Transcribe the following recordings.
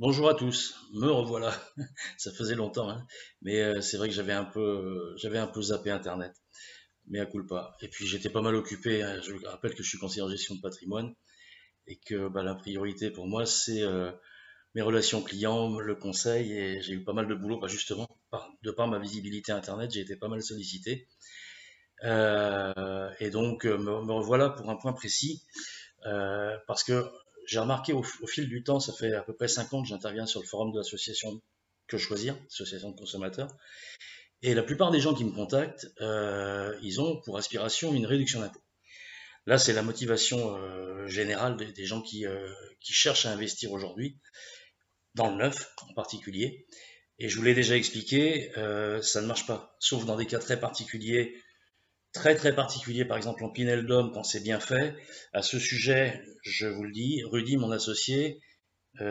Bonjour à tous, me revoilà. Ça faisait longtemps, hein. Mais c'est vrai que j'avais un peu zappé Internet, mais à culpa. Et puis j'étais pas mal occupé, hein. Je rappelle que je suis conseiller en gestion de patrimoine et que bah, la priorité pour moi c'est mes relations clients, le conseil. Et j'ai eu pas mal de boulot, bah, justement de par ma visibilité Internet, j'ai été pas mal sollicité. Et donc me revoilà pour un point précis. Parce que j'ai remarqué au fil du temps, ça fait à peu près 5 ans que j'interviens sur le forum de l'association Que Choisir, association de consommateurs, et la plupart des gens qui me contactent, ils ont pour aspiration une réduction d'impôt. Là, c'est la motivation générale des gens qui cherchent à investir aujourd'hui, dans le neuf en particulier. Et je vous l'ai déjà expliqué, ça ne marche pas, sauf dans des cas très particuliers, très particulier, par exemple en Pinel Dôme, quand c'est bien fait. À ce sujet, je vous le dis, Rudy, mon associé,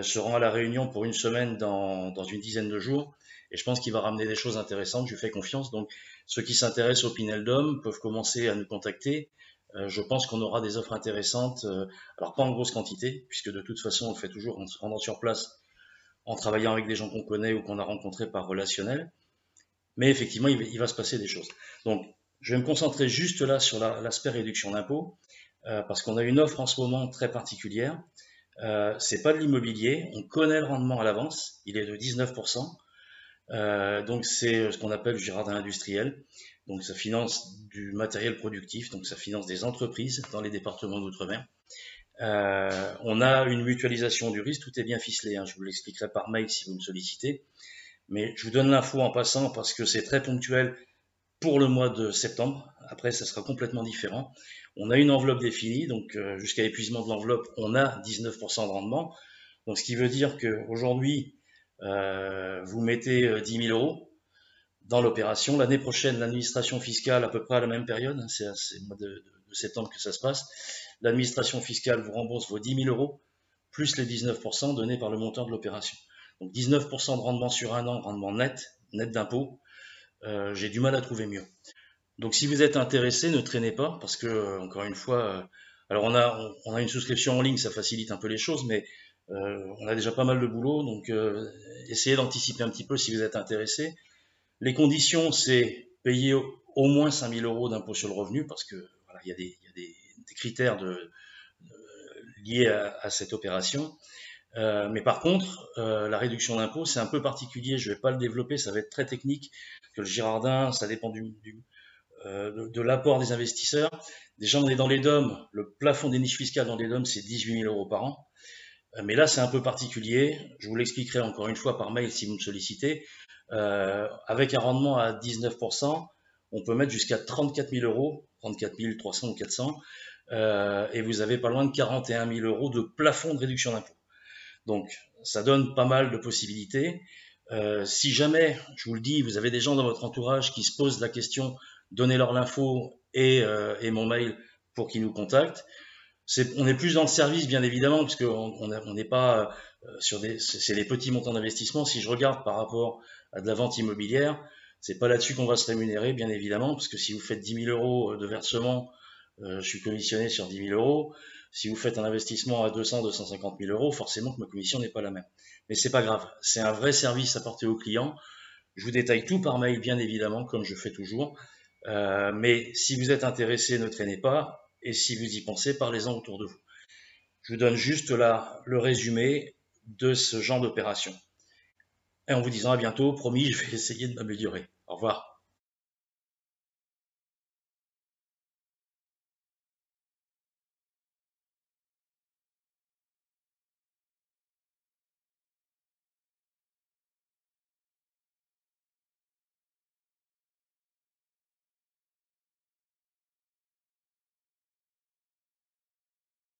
se rend à la Réunion pour une semaine dans une dizaine de jours, et je pense qu'il va ramener des choses intéressantes, je lui fais confiance. Donc ceux qui s'intéressent au Pinel Dôme peuvent commencer à nous contacter. Je pense qu'on aura des offres intéressantes, alors pas en grosse quantité, puisque de toute façon on le fait toujours en se rendant sur place, en travaillant avec des gens qu'on connaît ou qu'on a rencontrés par relationnel. Mais effectivement, il va se passer des choses. Donc, je vais me concentrer juste là sur l'aspect réduction d'impôt, parce qu'on a une offre en ce moment très particulière. C'est pas de l'immobilier, on connaît le rendement à l'avance, il est de 19%. Donc c'est ce qu'on appelle le jardin industriel. Donc ça finance du matériel productif, donc ça finance des entreprises dans les départements d'outre-mer. On a une mutualisation du risque, tout est bien ficelé, hein, je vous l'expliquerai par mail si vous me sollicitez. Mais je vous donne l'info en passant parce que c'est très ponctuel pour le mois de septembre. Après, ça sera complètement différent. On a une enveloppe définie, donc jusqu'à épuisement de l'enveloppe, on a 19% de rendement. Donc, ce qui veut dire qu'aujourd'hui, vous mettez 10 000 euros dans l'opération. L'année prochaine, l'administration fiscale, à peu près à la même période, hein, c'est le mois de septembre que ça se passe, l'administration fiscale vous rembourse vos 10 000 euros, plus les 19% donnés par le montant de l'opération. Donc 19% de rendement sur un an, rendement net d'impôt, j'ai du mal à trouver mieux. Donc si vous êtes intéressé, ne traînez pas, parce que, encore une fois, alors on a une souscription en ligne, ça facilite un peu les choses, mais on a déjà pas mal de boulot, donc essayez d'anticiper un petit peu si vous êtes intéressé. Les conditions, c'est payer au moins 5 000 euros d'impôt sur le revenu, parce que voilà, il y a des critères liés à cette opération. Mais par contre, la réduction d'impôt, c'est un peu particulier. Je ne vais pas le développer, ça va être très technique. Que le Girardin, ça dépend de l'apport des investisseurs. Déjà, on est dans les DOM. Le plafond des niches fiscales dans les DOM, c'est 18 000 euros par an. Mais là, c'est un peu particulier. Je vous l'expliquerai encore une fois par mail si vous me sollicitez. Avec un rendement à 19%, on peut mettre jusqu'à 34 000 euros, 34 300 ou 400, et vous avez pas loin de 41 000 euros de plafond de réduction d'impôt. Donc, ça donne pas mal de possibilités. Si jamais, je vous le dis, vous avez des gens dans votre entourage qui se posent la question, donnez-leur l'info et mon mail pour qu'ils nous contactent. On est plus dans le service, bien évidemment, parce qu'on n'est pas c'est les petits montants d'investissement. Si je regarde par rapport à de la vente immobilière, c'est pas là-dessus qu'on va se rémunérer, bien évidemment, parce que si vous faites 10 000 euros de versement, je suis commissionné sur 10 000 euros. Si vous faites un investissement à 200, 250 000 euros, forcément que ma commission n'est pas la même. Mais c'est pas grave, c'est un vrai service apporté aux clients. Je vous détaille tout par mail, bien évidemment, comme je fais toujours. Mais si vous êtes intéressé, ne traînez pas. Et si vous y pensez, parlez-en autour de vous. Je vous donne juste là le résumé de ce genre d'opération. Et en vous disant à bientôt, promis, je vais essayer de m'améliorer. Au revoir.